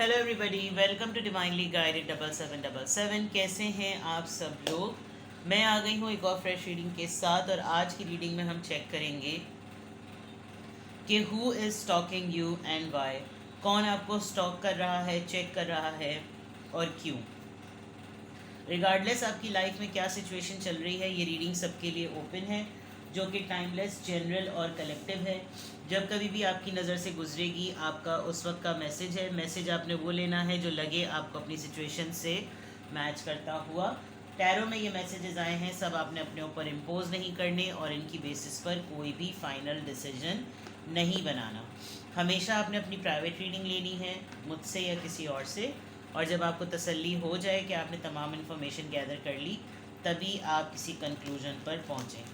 Hello everybody, welcome to divinely guided 7777। कैसे हैं आप सब लोग। मैं आ गई हूँ एक और फ्रेश रीडिंग के साथ, और आज की रीडिंग में हम चेक करेंगे कि who is stalking you and why. कौन आपको स्टॉक कर रहा है, चेक कर रहा है और क्यों। रिगार्डलेस आपकी लाइफ में क्या सिचुएशन चल रही है, ये रीडिंग सबके लिए ओपन है, जो कि टाइमलेस, जनरल और कलेक्टिव है। जब कभी भी आपकी नज़र से गुजरेगी, आपका उस वक्त का मैसेज है। मैसेज आपने वो लेना है जो लगे आपको अपनी सिचुएशन से मैच करता हुआ। टैरो में ये मैसेजेस आए हैं, सब आपने अपने ऊपर इम्पोज नहीं करने और इनकी बेसिस पर कोई भी फाइनल डिसीजन नहीं बनाना। हमेशा आपने अपनी प्राइवेट रीडिंग लेनी है, मुझसे या किसी और से, और जब आपको तसल्ली हो जाए कि आपने तमाम इन्फॉर्मेशन गैदर कर ली, तभी आप किसी कंक्लूजन पर पहुँचें।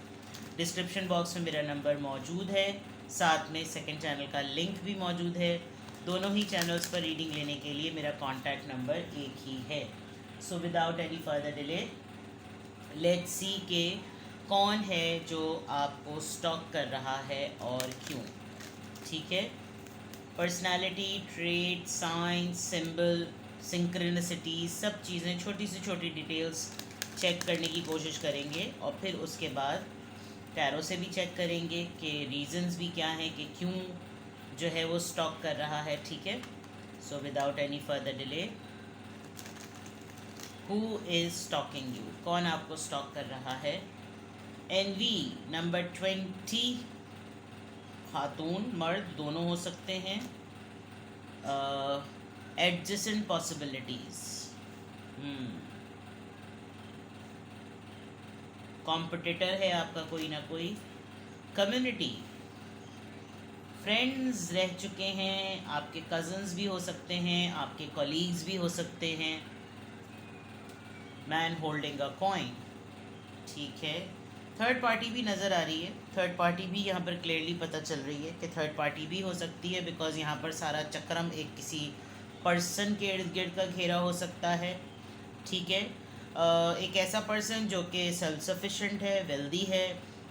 डिस्क्रिप्शन बॉक्स में मेरा नंबर मौजूद है, साथ में सेकंड चैनल का लिंक भी मौजूद है। दोनों ही चैनल्स पर रीडिंग लेने के लिए मेरा कॉन्टैक्ट नंबर एक ही है। So without any further delay, let's see के कौन है जो आपको स्टॉक कर रहा है और क्यों। ठीक है। Personality, trade, science, symbol, synchronicity, सब चीज़ें, छोटी से छोटी डिटेल्स चेक करने की कोशिश करेंगे, और फिर उसके बाद टैरो से भी चेक करेंगे कि रीजंस भी क्या हैं कि क्यों जो है वो स्टॉक कर रहा है। ठीक है। So without any further delay, who is stalking you, कौन आपको स्टॉक कर रहा है। एनवी नंबर 20, खातून मर्द दोनों हो सकते हैं। एडजेसेंट पॉसिबिलिटीज़, कॉम्पिटिटर है आपका कोई ना कोई। कम्युनिटी, फ्रेंड्स रह चुके हैं, आपके कज़न्स भी हो सकते हैं, आपके कॉलीग्स भी हो सकते हैं। मैन होल्डिंग अ कॉइन, ठीक है। थर्ड पार्टी भी नज़र आ रही है, थर्ड पार्टी भी यहाँ पर क्लियरली पता चल रही है कि थर्ड पार्टी भी हो सकती है, बिकॉज यहाँ पर सारा चक्रम एक किसी पर्सन के इर्द गिर्द का घेरा हो सकता है। ठीक है। एक ऐसा पर्सन जो कि सेल्फ सफिशेंट है, वेल्दी है,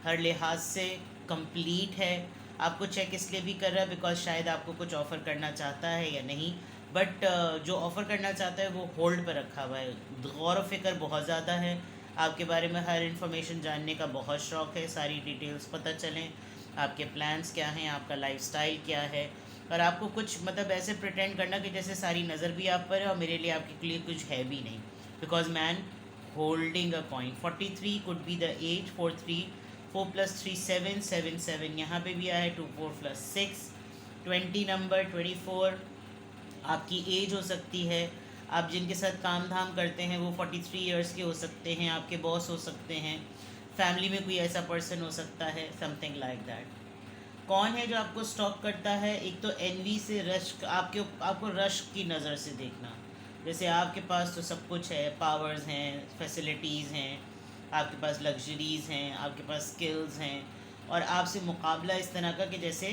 हर लिहाज से कंप्लीट है। आपको चेक इसलिए भी कर रहा है बिकॉज शायद आपको कुछ ऑफ़र करना चाहता है या नहीं, बट जो ऑफ़र करना चाहता है वो होल्ड पर रखा हुआ है। गौर व फिक्र बहुत ज़्यादा है, आपके बारे में हर इन्फॉर्मेशन जानने का बहुत शौक़ है, सारी डिटेल्स पता चलें, आपके प्लान्स क्या हैं, आपका लाइफस्टाइल क्या है। और आपको कुछ मतलब ऐसे प्रिटेंड करना कि जैसे सारी नज़र भी आप पर है और मेरे लिए आपके लिए कुछ है भी नहीं, because man holding a coin. 43 could be the age, 4 + 3 7 7 7, यहाँ पे भी आया है 2 4 + 6। 20 नंबर 24 आपकी एज हो सकती है। आप जिनके साथ काम धाम करते हैं वो 43 ईयर्स के हो सकते हैं, आपके बॉस हो सकते हैं, फैमिली में कोई ऐसा पर्सन हो सकता है, समथिंग लाइक दैट। कौन है जो आपको स्टॉक करता है। एक तो एनवी से रश्क, आपको रश्क की नज़र से देखना, जैसे आपके पास तो सब कुछ है, पावर्स हैं, फैसिलिटीज़ हैं, आपके पास लग्जरीज़ हैं, आपके पास स्किल्स हैं, और आपसे मुकाबला इस तरह का कि जैसे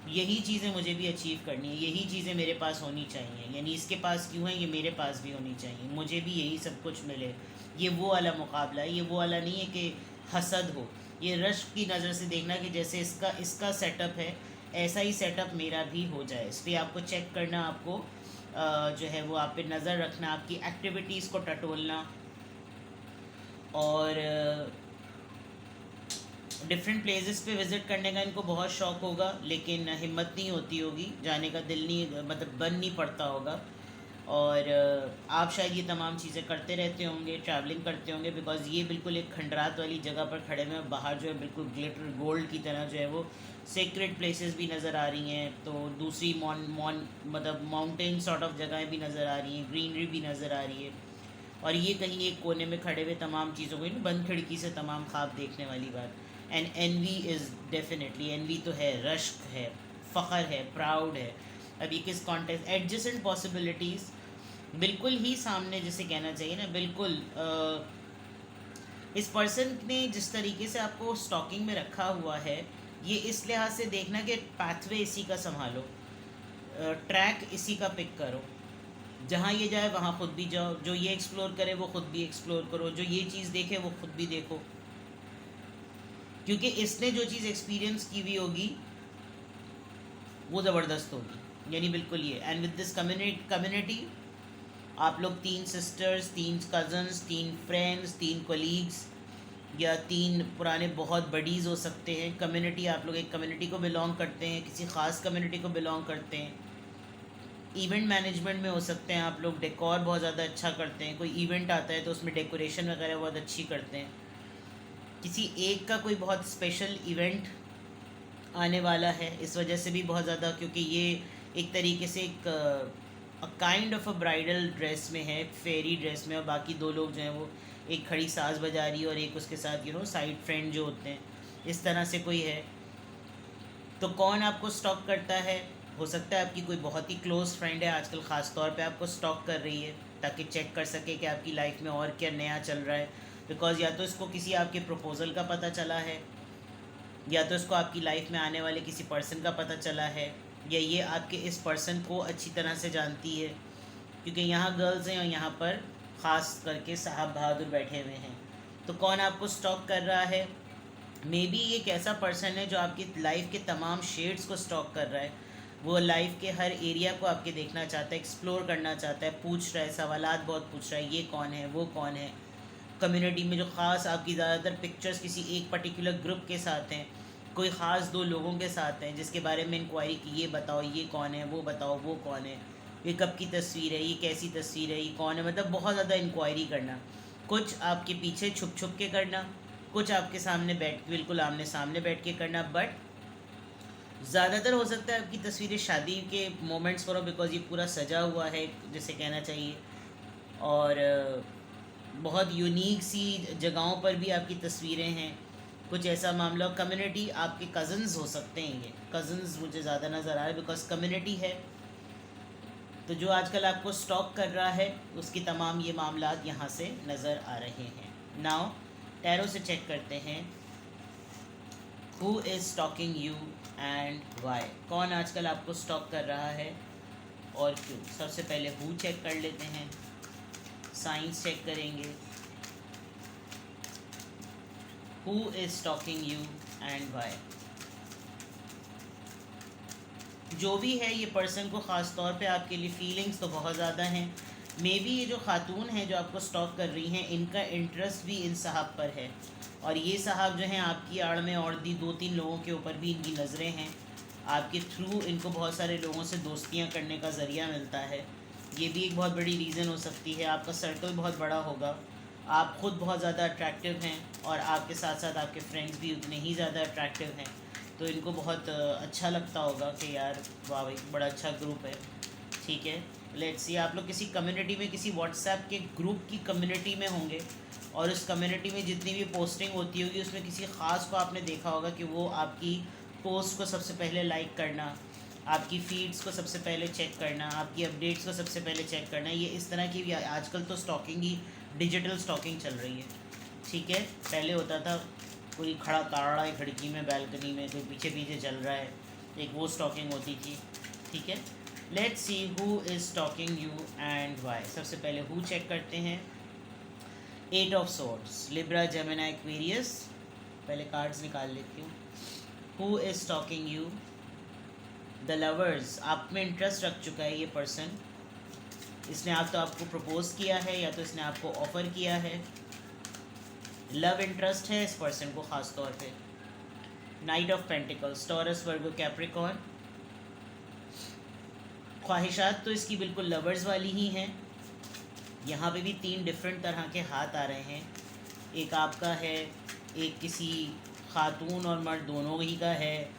यही चीज़ें मुझे भी अचीव करनी है, यही चीज़ें मेरे पास होनी चाहिए, यानी इसके पास क्यों है, ये मेरे पास भी होनी चाहिए, मुझे भी यही सब कुछ मिले। ये वो वाला मुकाबला है, ये वो वाला नहीं है कि हसद हो। ये रश्क की नज़र से देखना कि जैसे इसका सेटअप है, ऐसा ही सेटअप मेरा भी हो जाए। इस पर आपको चेक करना, आपको जो है वो आप पे नज़र रखना, आपकी एक्टिविटीज़ को टटोलना, और डिफरेंट प्लेसेस पे विज़िट करने का इनको बहुत शौक़ होगा, लेकिन हिम्मत नहीं होती होगी, जाने का दिल नहीं, मतलब बन नहीं पड़ता होगा। और आप शायद ये तमाम चीज़ें करते रहते होंगे, ट्रैवलिंग करते होंगे, बिकॉज़ ये बिल्कुल एक खंडरात वाली जगह पर खड़े हुए हैं। बाहर जो है बिल्कुल ग्लिटर गोल्ड की तरह जो है वो सेक्रेट प्लेसेस भी नज़र आ रही हैं, तो दूसरी मतलब माउंटेन सॉर्ट ऑफ जगहें भी नज़र आ रही हैं, ग्रीनरी भी नज़र आ रही है। और ये कहीं एक कोने में खड़े हुए तमाम चीज़ों को, बंद खिड़की से तमाम ख्वाब देखने वाली बात। And envy is definitely, envy तो है, रश्क है, फ़ख्र है, प्राउड है। अब ये किस कॉन्टेक्स्ट, एडजेसेंट पॉसिबिलिटीज़ बिल्कुल ही सामने, जैसे कहना चाहिए ना, बिल्कुल इस पर्सन ने जिस तरीके से आपको स्टॉकिंग में रखा हुआ है, ये इस लिहाज से देखना कि पाथवे इसी का संभालो, ट्रैक इसी का पिक करो, जहाँ ये जाए वहाँ खुद भी जाओ, जो ये एक्सप्लोर करे वो खुद भी एक्सप्लोर करो, जो ये चीज़ देखे वो खुद भी देखो, क्योंकि इसने जो चीज़ एक्सपीरियंस की हुई होगी वो ज़बरदस्त होगी, यानी बिल्कुल ये। एंड विद दिस कम्युनिटी आप लोग 3 सिस्टर्स, 3 कज़न्स, 3 फ्रेंड्स, 3 कोलीग्स या 3 पुराने बहुत बडीज़ हो सकते हैं। कम्युनिटी, आप लोग एक कम्युनिटी को बिलोंग करते हैं, किसी ख़ास कम्युनिटी को बिलोंग करते हैं। इवेंट मैनेजमेंट में हो सकते हैं आप लोग, डेकोर बहुत ज़्यादा अच्छा करते हैं, कोई इवेंट आता है तो उसमें डेकोरेशन वगैरह बहुत अच्छी करते हैं। किसी एक का कोई बहुत स्पेशल इवेंट आने वाला है, इस वजह से भी बहुत ज़्यादा, क्योंकि ये एक तरीके से एक kind of a bridal dress में है, फेरी ड्रेस में, और बाकी 2 लोग जो हैं वो एक खड़ी साज बजा रही है और एक उसके साथ साइड फ्रेंड जो होते हैं, इस तरह से कोई है। तो कौन आपको स्टॉक करता है? हो सकता है आपकी कोई बहुत ही क्लोज़ फ्रेंड है, आजकल ख़ास तौर पे आपको स्टॉक कर रही है ताकि चेक कर सके कि आपकी लाइफ में और क्या नया चल रहा है। बिकॉज़ या तो इसको किसी आपके प्रपोज़ल का पता चला है, या तो इसको आपकी लाइफ में आने वाले किसी पर्सन का पता चला है, या ये आपके इस पर्सन को अच्छी तरह से जानती है, क्योंकि यहाँ गर्ल्स हैं और यहाँ पर ख़ास करके साहब बहादुर बैठे हुए हैं। तो कौन आपको स्टॉक कर रहा है? मे बी एक ऐसा पर्सन है जो आपकी लाइफ के तमाम शेड्स को स्टॉक कर रहा है। वो लाइफ के हर एरिया को आपके देखना चाहता है, एक्सप्लोर करना चाहता है, पूछ रहा है, सवालात बहुत पूछ रहा है, ये कौन है, वो कौन है। कम्युनिटी में जो ख़ास आपकी ज़्यादातर पिक्चर्स किसी एक पर्टिकुलर ग्रुप के साथ हैं, कोई ख़ास 2 लोगों के साथ हैं जिसके बारे में इंक्वायरी की, ये बताओ ये कौन है, वो बताओ वो कौन है, ये कब की तस्वीर है, ये कैसी तस्वीर है, ये कौन है, मतलब बहुत ज़्यादा इंक्वायरी करना। कुछ आपके पीछे छुप छुप के करना, कुछ आपके सामने बैठ बिल्कुल आमने सामने बैठ के करना। बट ज़्यादातर हो सकता है आपकी तस्वीरें शादी के मोमेंट्स पर हो, बिकॉज ये पूरा सजा हुआ है जैसे कहना चाहिए, और बहुत यूनिक सी जगहों पर भी आपकी तस्वीरें हैं। कुछ ऐसा मामला, कम्युनिटी आपके कज़न्स हो सकते हैं, ये कज़न्स मुझे ज़्यादा नज़र आ रहा है बिकॉज कम्युनिटी है। तो जो आजकल आपको स्टॉक कर रहा है उसकी तमाम ये मामलात यहाँ से नज़र आ रहे हैं। नाउ टैरो से चेक करते हैं who is stalking you and why. कौन आजकल आपको स्टॉक कर रहा है और क्यों? सबसे पहले हु चेक कर लेते हैं, साइंस चेक करेंगे, who is stalking you and why. जो भी है ये पर्सन को ख़ास तौर पे आपके लिए फीलिंग्स तो बहुत ज़्यादा हैं। मे बी ये जो खातून हैं जो आपको स्टॉक कर रही हैं, इनका इंटरेस्ट भी इन साहब पर है, और ये साहब जो हैं आपकी आड़ में और 2-3 लोगों के ऊपर भी इनकी नज़रें हैं। आपके थ्रू इनको बहुत सारे लोगों से दोस्तियां करने का ज़रिया मिलता है। ये भी एक बहुत बड़ी रीज़न हो सकती है। आपका सर्कल बहुत बड़ा होगा, आप ख़ुद बहुत ज़्यादा अट्रैक्टिव हैं और आपके साथ साथ आपके फ्रेंड्स भी उतने ही ज़्यादा अट्रैक्टिव हैं। तो इनको बहुत अच्छा लगता होगा कि यार वाह भाई बड़ा अच्छा ग्रुप है। ठीक है, लेट्स सी, आप लोग किसी कम्युनिटी में, किसी व्हाट्सएप के ग्रुप की कम्युनिटी में होंगे, और उस कम्युनिटी में जितनी भी पोस्टिंग होती होगी उसमें किसी ख़ास को आपने देखा होगा कि वो आपकी पोस्ट को सबसे पहले लाइक करना, आपकी फीड्स को सबसे पहले चेक करना, आपकी अपडेट्स को सबसे पहले चेक करना। ये इस तरह की भी आजकल तो स्टॉकिंग ही, डिजिटल स्टॉकिंग चल रही है। ठीक है, पहले होता था कोई खड़ा ताड़ रहा है खिड़की में, बैल्कनी में, कोई पीछे पीछे चल रहा है, एक वो स्टॉकिंग होती थी। ठीक है, let's see who is stalking you and why. सबसे पहले हु चेक करते हैं। 8 of swords, Libra, Gemini, Aquarius. पहले कार्ड्स निकाल लेती हूँ। Who is stalking you. The lovers, आप में इंटरेस्ट रख चुका है ये पर्सन। इसने आप तो आपको प्रपोज किया है या तो इसने आपको ऑफ़र किया है। लव इंटरेस्ट है इस पर्सन को ख़ास तौर पे। Night of pentacles, taurus, Virgo, Capricorn. ख्वाहिशात तो इसकी बिल्कुल लवर्स वाली ही हैं। यहाँ पे भी 3 डिफरेंट तरह के हाथ आ रहे हैं। एक आपका है, एक किसी खातून और मर्द दोनों ही का है,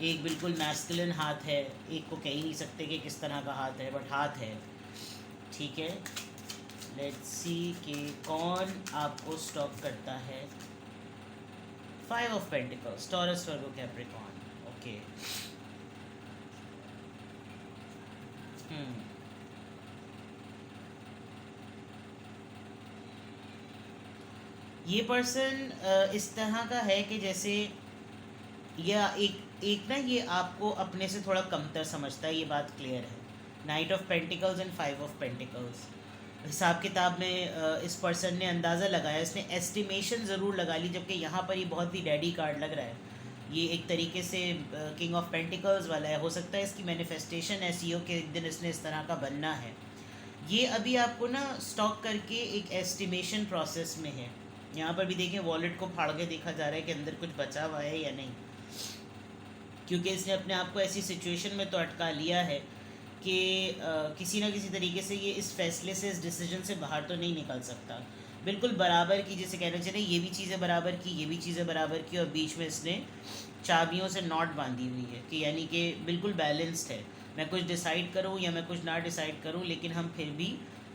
एक बिल्कुल मैस्कुलिन हाथ है, एक को कह ही नहीं सकते कि किस तरह का हाथ है, बट हाथ है। ठीक है, लेट्स सी कि कौन आपको स्टॉक करता है। 5 of pentacles, taurus, Virgo, Capricorn. Okay, ये पर्सन इस तरह का है कि जैसे या एक ना ये आपको अपने से थोड़ा कमतर समझता है, ये बात क्लियर है। Night of pentacles and 5 of pentacles. हिसाब किताब में इस पर्सन ने अंदाज़ा लगाया, इसने एस्टिमेशन ज़रूर लगा ली, जबकि यहाँ पर ये बहुत ही डैडी कार्ड लग रहा है। ये एक तरीके से किंग ऑफ पेंटिकल्स वाला है, हो सकता है इसकी मैनिफेस्टेशन ऐसी हो कि एक दिन इसने इस तरह का बनना है। ये अभी आपको ना स्टॉक करके एक एस्टिमेशन प्रोसेस में है। यहाँ पर भी देखें वॉलेट को फाड़ के देखा जा रहा है कि अंदर कुछ बचा हुआ है या नहीं, क्योंकि इसने अपने आप को ऐसी सिचुएशन में तो अटका लिया है कि किसी ना किसी तरीके से ये इस फैसले से, इस डिसीजन से बाहर तो नहीं निकल सकता। बिल्कुल बराबर की, जैसे कहना चाहिए ये भी चीज़ें बराबर की, ये भी चीज़ें बराबर की, और बीच में इसने चाबियों से नॉट बांधी हुई है कि यानी कि बिल्कुल बैलेंस्ड है। मैं कुछ डिसाइड करूँ या मैं कुछ ना डिसाइड करूँ, लेकिन हम फिर भी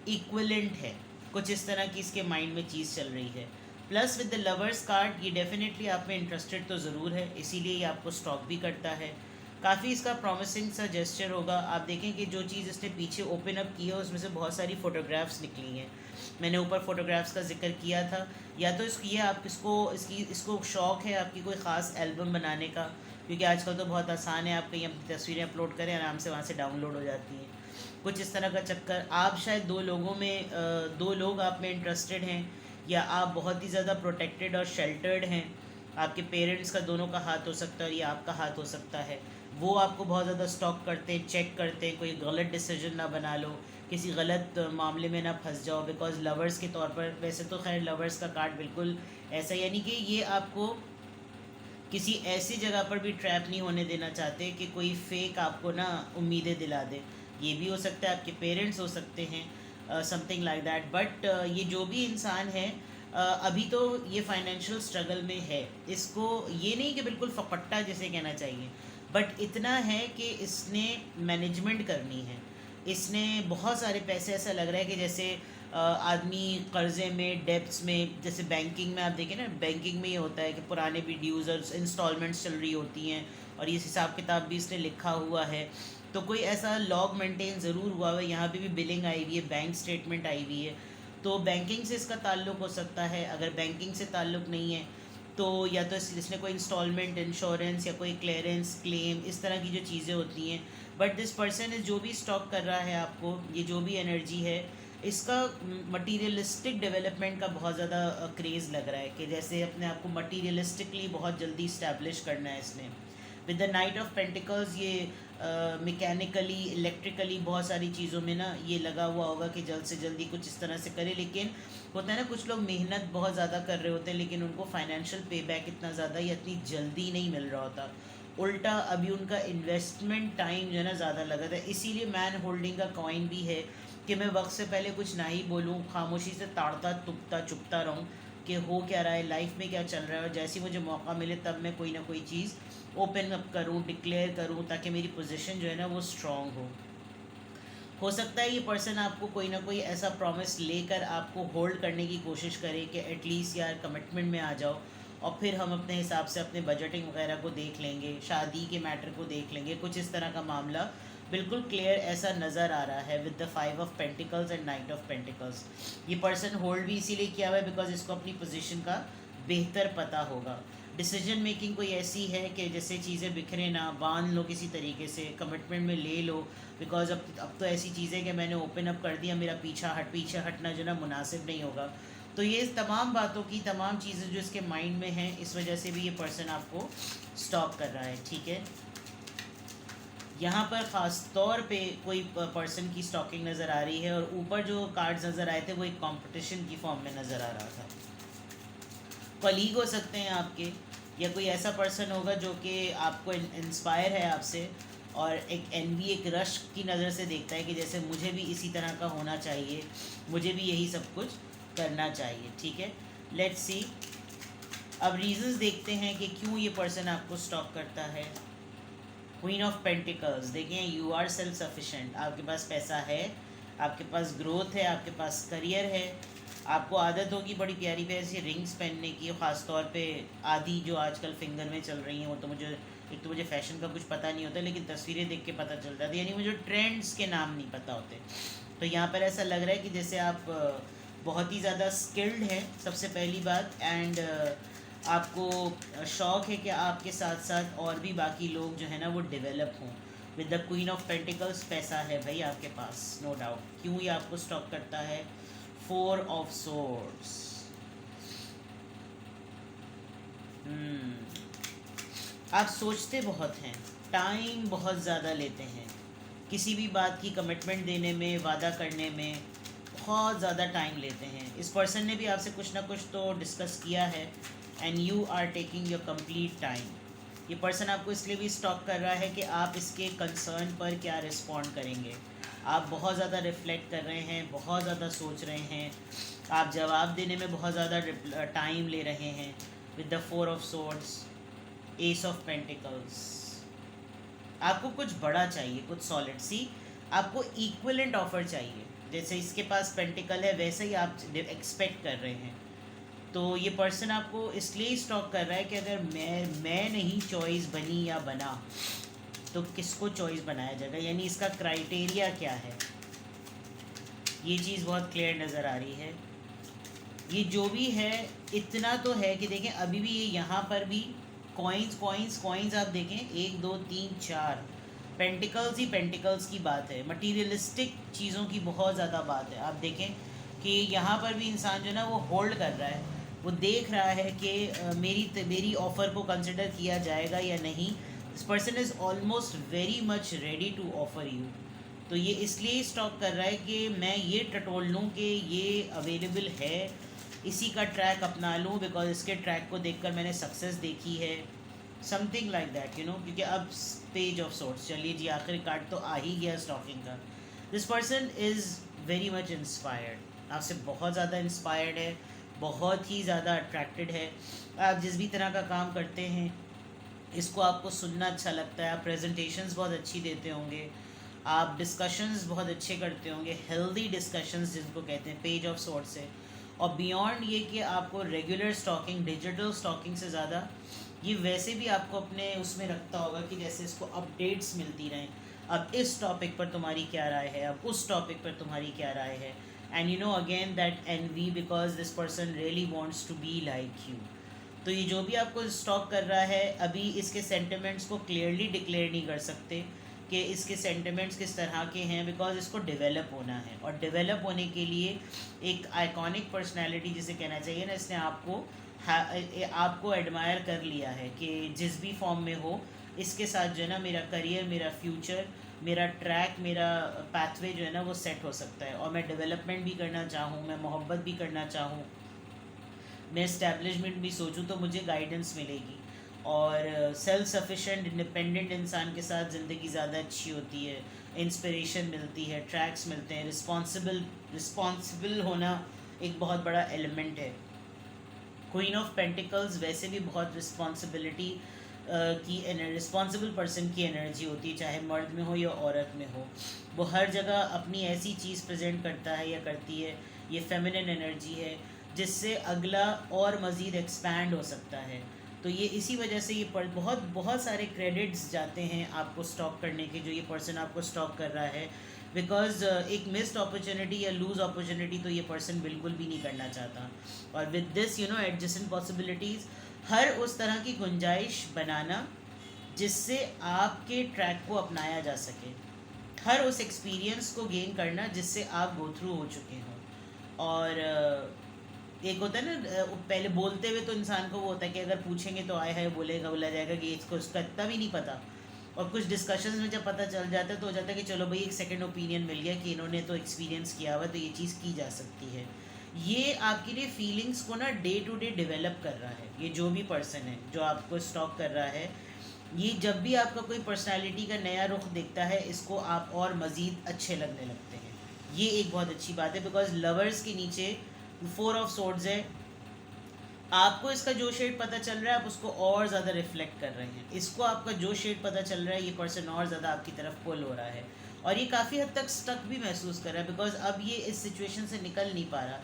इक्वलेंट है। कुछ इस तरह की इसके माइंड में चीज़ चल रही है। Plus with the lovers card, ये डेफिनेटली आप में इंटरेस्टेड तो ज़रूर है, इसीलिए ये आपको स्टॉक भी करता है। काफ़ी इसका प्रॉमिसिंग सा जेस्चर होगा। आप देखें कि जो चीज़ इसने पीछे ओपन अप की है उसमें से बहुत सारी फ़ोटोग्राफ्स निकली हैं। मैंने ऊपर फ़ोटोग्राफ्स का जिक्र किया था। या तो ये आप इसको शौक़ है आपकी कोई ख़ास एल्बम बनाने का, क्योंकि आजकल तो बहुत आसान है, आप कहीं अपनी तस्वीरें अपलोड करें, आराम से वहाँ से डाउनलोड हो जाती हैं। कुछ इस तरह का चक्कर। आप शायद दो लोग आप में इंटरेस्टेड हैं, या आप बहुत ही ज़्यादा प्रोटेक्टेड और शेल्टर्ड हैं। आपके पेरेंट्स का दोनों का हाथ हो सकता है और ये आपका हाथ हो सकता है। वो आपको बहुत ज़्यादा स्टॉक करते हैं, चेक करते हैं, कोई गलत डिसीजन ना बना लो, किसी गलत मामले में ना फंस जाओ। बिकॉज लवर्स के तौर पर, वैसे तो खैर लवर्स का कार्ड बिल्कुल ऐसा, यानी कि ये आपको किसी ऐसी जगह पर भी ट्रैप नहीं होने देना चाहते कि कोई फेक आपको ना उम्मीदें दिला दे। ये भी हो सकता है, आपके पेरेंट्स हो सकते हैं, समथिंग लाइक दैट। बट ये जो भी इंसान है अभी तो ये फाइनेंशियल स्ट्रगल में है। इसको ये नहीं कि बिल्कुल फपट्टा जैसे कहना चाहिए, बट इतना है कि इसने मैनेजमेंट करनी है। इसने बहुत सारे पैसे, ऐसा लग रहा है कि जैसे आदमी कर्ज़े में, डेब्ट्स में, जैसे बैंकिंग में आप देखें ना, बैंकिंग में ये होता है कि पुराने भी ड्यूज़ और इंस्टॉलमेंट्स चल रही होती हैं, और ये हिसाब किताब भी इसने लिखा हुआ है। तो कोई ऐसा लॉग मेंटेन ज़रूर हुआ है। यहाँ पे भी बिलिंग आई हुई है, बैंक स्टेटमेंट आई हुई है। तो बैंकिंग से इसका ताल्लुक़ हो सकता है। अगर बैंकिंग से ताल्लुक़ नहीं है तो या तो इसने कोई इंस्टॉलमेंट, इंश्योरेंस या कोई क्लियरेंस क्लेम, इस तरह की जो चीज़ें होती हैं। बट दिस पर्सन इज़ जो भी स्टॉक कर रहा है आपको, ये जो भी एनर्जी है, इसका मटीरियलिस्टिक डेवलपमेंट का बहुत ज़्यादा क्रेज़ लग रहा है कि जैसे अपने आप को मटीरियलिस्टिकली बहुत जल्दी इस्टेब्लिश करना है इसने। With the night of pentacles ये मैकेनिकली, इलेक्ट्रिकली बहुत सारी चीज़ों में ना ये लगा हुआ होगा कि जल्द से जल्दी कुछ इस तरह से करे। लेकिन होता है ना, कुछ लोग मेहनत बहुत ज़्यादा कर रहे होते हैं लेकिन उनको फाइनेंशियल पे बैक इतना ज़्यादा या इतनी जल्दी नहीं मिल रहा होता। उल्टा अभी उनका इन्वेस्टमेंट टाइम जो है ना ज़्यादा लगा था। इसीलिए मैन होल्डिंग का कॉइन भी है कि मैं वक्त से पहले कुछ ना ही बोलूँ, खामोशी से ताड़ता तुपता चुपता रहूँ कि हो क्या रहा है, लाइफ में क्या चल रहा है, और जैसे ही मुझे मौका मिले तब मैं कोई ना कोई चीज़ ओपन अप करूँ, डिक्लेयर करूँ, ताकि मेरी पोजीशन जो है ना वो स्ट्रॉन्ग हो सकता है ये पर्सन आपको कोई ना कोई ऐसा प्रॉमिस लेकर आपको होल्ड करने की कोशिश करे कि एटलीस्ट यार कमिटमेंट में आ जाओ, और फिर हम अपने हिसाब से अपने बजटिंग वगैरह को देख लेंगे, शादी के मैटर को देख लेंगे। कुछ इस तरह का मामला बिल्कुल क्लियर ऐसा नज़र आ रहा है with the 5 of pentacles and night of pentacles. ये पर्सन होल्ड भी इसीलिए किया हुआ है बिकॉज इसको अपनी पोजीशन का बेहतर पता होगा। डिसीजन मेकिंग कोई ऐसी है कि जैसे चीज़ें बिखरे ना, बांध लो किसी तरीके से, कमिटमेंट में ले लो। बिकॉज अब तो ऐसी चीज़ें कि मैंने ओपन अप कर दिया, मेरा पीछे हटना जो ना मुनासिब नहीं होगा। तो ये तमाम बातों की, तमाम चीज़ें जो इसके माइंड में हैं, इस वजह से भी ये पर्सन आपको स्टॉप कर रहा है। ठीक है, यहाँ पर ख़ास तौर पे कोई पर्सन की स्टॉकिंग नज़र आ रही है, और ऊपर जो कार्ड्स नज़र आए थे वो एक कंपटीशन की फॉर्म में नज़र आ रहा था। कलीग हो सकते हैं आपके, या कोई ऐसा पर्सन होगा जो कि आपको इंस्पायर है आपसे, और एक एनवी, एक रश की नज़र से देखता है कि जैसे मुझे भी इसी तरह का होना चाहिए, मुझे भी यही सब कुछ करना चाहिए। ठीक है, लेट्स सी। अब रीजंस देखते हैं कि क्यों ये पर्सन आपको स्टॉक करता है। क्वीन ऑफ पेंटिकल्स, देखें यू आर सेल्फ सफिशेंट, आपके पास पैसा है, आपके पास ग्रोथ है, आपके पास करियर है, आपको आदत होगी बड़ी प्यारी प्यारी रिंग्स पहनने की, ख़ास तौर पे आदि जो आजकल फिंगर में चल रही हैं। वो तो मुझे फ़ैशन का कुछ पता नहीं होता, लेकिन तस्वीरें देख के पता चलता था, यानी मुझे ट्रेंड्स के नाम नहीं पता होते। तो यहाँ पर ऐसा लग रहा है कि जैसे आप बहुत ही ज़्यादा स्किल्ड हैं, सबसे पहली बात, एंड आपको शौक़ है कि आपके साथ साथ और भी बाकी लोग जो है ना वो डेवलप हों। With the queen of pentacles, पैसा है भाई आपके पास, नो डाउट। क्यों ये आपको स्टॉक करता है? 4 ऑफ सोर्ड्स। आप सोचते बहुत हैं, टाइम बहुत ज़्यादा लेते हैं, किसी भी बात की कमिटमेंट देने में, वादा करने में बहुत ज़्यादा टाइम लेते हैं। इस पर्सन ने भी आपसे कुछ ना कुछ तो डिस्कस किया है and you are taking your complete time. ये पर्सन आपको इसलिए भी स्टॉक कर रहा है कि आप इसके कंसर्न पर क्या रिस्पॉन्ड करेंगे। आप बहुत ज़्यादा रिफ्लेक्ट कर रहे हैं, बहुत ज़्यादा सोच रहे हैं, आप जवाब देने में बहुत ज़्यादा टाइम ले रहे हैं। With the 4 of swords, S of pentacles, आपको कुछ बड़ा चाहिए, कुछ सॉलिड सी, आपको इक्विवेलेंट ऑफर चाहिए। जैसे इसके पास पेंटिकल है वैसे ही आप एक्सपेक्ट कर रहे हैं। तो ये पर्सन आपको इसलिए स्टॉक कर रहा है कि अगर मैं नहीं चॉइस बनी या बना तो किसको चॉइस बनाया जाएगा, यानी इसका क्राइटेरिया क्या है। ये चीज़ बहुत क्लियर नज़र आ रही है। ये जो भी है इतना तो है कि देखें अभी भी ये यहाँ पर भी कॉइन्स कॉइन्स कॉइन्स आप देखें, 1 2 3 4 पेंटिकल्स ही पेंटिकल्स की बात है, मटीरियलिस्टिक चीज़ों की बहुत ज़्यादा बात है। आप देखें कि यहाँ पर भी इंसान जो है ना वो होल्ड कर रहा है, वो देख रहा है कि मेरी ऑफ़र को कंसिडर किया जाएगा या नहीं। This person is almost very much ready to offer you. तो ये इसलिए स्टॉक कर रहा है कि मैं ये टटोल लूँ कि ये अवेलेबल है, इसी का ट्रैक अपना लूँ, बिकॉज इसके ट्रैक को देखकर मैंने सक्सेस देखी है, something like that you know. क्योंकि अब पेज ऑफ सोर्ट्स, चलिए जी आखिरी कार्ड तो आ ही गया स्टॉकिंग का। This person is very much inspired, आपसे बहुत ज़्यादा इंस्पायर्ड है, बहुत ही ज़्यादा अट्रैक्टेड है। आप जिस भी तरह का काम करते हैं इसको आपको सुनना अच्छा लगता है, आप प्रेजेंटेशंस बहुत अच्छी देते होंगे, आप डिस्कशंस बहुत अच्छे करते होंगे, हेल्दी डिस्कशंस जिनको कहते हैं पेज ऑफ सोर्ट से। और बियॉन्ड ये कि आपको रेगुलर स्टॉकिंग, डिजिटल स्टॉकिंग से ज़्यादा ये वैसे भी आपको अपने उसमें रखता होगा कि जैसे इसको अपडेट्स मिलती रहें, अब इस टॉपिक पर तुम्हारी क्या राय है, अब उस टॉपिक पर तुम्हारी क्या राय है। And you know again that envy, because this person really wants to be like you. तो ये जो भी आपको स्टॉक कर रहा है अभी इसके सेंटिमेंट्स को क्लियरली डिक्लेयर नहीं कर सकते कि इसके सेंटिमेंट्स किस तरह के हैं, बिकॉज इसको डेवलप होना है। और डेवलप होने के लिए एक आइकॉनिक पर्सनैलिटी जिसे कहना चाहिए ना, इसने आपको एडमायर कर लिया है कि जिस भी फॉर्म में हो इसके साथ जो है ना मेरा करियर, मेरा फ्यूचर, मेरा ट्रैक, मेरा पाथवे जो है ना वो सेट हो सकता है। और मैं डेवलपमेंट भी करना चाहूँ, मैं मोहब्बत भी करना चाहूँ, मैं इस्टेब्लिशमेंट भी सोचूं तो मुझे गाइडेंस मिलेगी। और सेल्फ सफिशेंट इंडिपेंडेंट इंसान के साथ ज़िंदगी ज़्यादा अच्छी होती है, इंस्पिरेशन मिलती है, ट्रैक्स मिलते हैं। रिस्पॉन्सिबल होना एक बहुत बड़ा एलिमेंट है। क्वीन ऑफ पेंटिकल्स वैसे भी बहुत रिस्पॉन्सिबिलिटी की रिस्पॉन्सिबल पर्सन की एनर्जी होती है, चाहे मर्द में हो या औरत में हो। वो हर जगह अपनी ऐसी चीज़ प्रेजेंट करता है या करती है, ये फेमिनिन एनर्जी है जिससे अगला और मज़ीद एक्सपैंड हो सकता है। तो ये इसी वजह से ये बहुत बहुत सारे क्रेडिट्स जाते हैं आपको स्टॉक करने के, जो ये पर्सन आपको स्टॉक कर रहा है। बिकॉज एक मिस्ड अपॉर्चुनिटी या लूज अपॉर्चुनिटी तो ये पर्सन बिल्कुल भी नहीं करना चाहता। और with this you know adjacent possibilities, हर उस तरह की गुंजाइश बनाना जिससे आपके ट्रैक को अपनाया जा सके, हर उस एक्सपीरियंस को गेन करना जिससे आप गो थ्रू हो चुके हों। और एक होता है ना, पहले बोलते हुए तो इंसान को वो होता है कि अगर पूछेंगे तो आए है बोलेगा, बोला जाएगा कि इसको उसका इतना भी नहीं पता। और कुछ डिस्कशंस में जब पता चल जाता है तो हो जाता है कि चलो भाई एक सेकंड ओपिनियन मिल गया कि इन्होंने तो एक्सपीरियंस किया हुआ, तो ये चीज़ की जा सकती है। ये आपके लिए फीलिंग्स को ना डे टू डे डेवलप कर रहा है। ये जो भी पर्सन है जो आपको स्टॉक कर रहा है, ये जब भी आपका कोई पर्सनालिटी का नया रुख देखता है इसको आप और मज़ीद अच्छे लगने लगते हैं। ये एक बहुत अच्छी बात है, बिकॉज लवर्स के नीचे 4 ऑफ सोर्ड्स है। आपको इसका जो शेड पता चल रहा है आप उसको और ज़्यादा रिफ्लेक्ट कर रहे हैं, इसको आपका जो शेड पता चल रहा है ये पर्सन और ज़्यादा आपकी तरफ पुल हो रहा है। और ये काफ़ी हद तक स्टक भी महसूस कर रहा है, बिकॉज अब ये इस सिचुएशन से निकल नहीं पा रहा।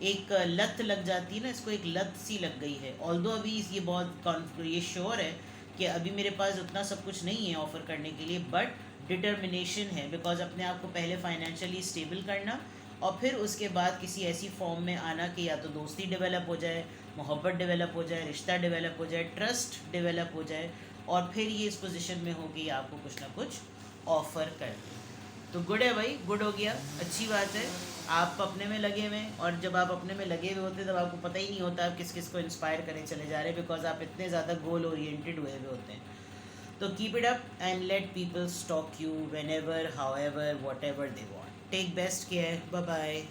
एक लत लग जाती है ना, इसको एक लत सी लग गई है। ऑल्दो अभी ये बहुत ये श्योर है कि अभी मेरे पास उतना सब कुछ नहीं है ऑफ़र करने के लिए, बट डिटर्मिनेशन है, बिकॉज अपने आप को पहले फाइनेंशियली स्टेबल करना और फिर उसके बाद किसी ऐसी फॉर्म में आना कि या तो दोस्ती डेवलप हो जाए, मोहब्बत डेवलप हो जाए, रिश्ता डेवलप हो जाए, ट्रस्ट डेवलप हो जाए, और फिर ये इस पोजीशन में हो कि आपको कुछ ना कुछ ऑफ़र कर दे। तो गुड है भाई, गुड हो गया, अच्छी बात है। आप अपने में लगे हुए, और जब आप अपने में लगे हुए होते तब आपको पता ही नहीं होता आप किस किस को इंस्पायर करने चले जा रहे हैं, बिकॉज आप इतने ज़्यादा गोल ओरिएंटेड हुए होते हैं। तो keep it up and let people stalk you whenever however whatever they want. Take best care. Bye bye.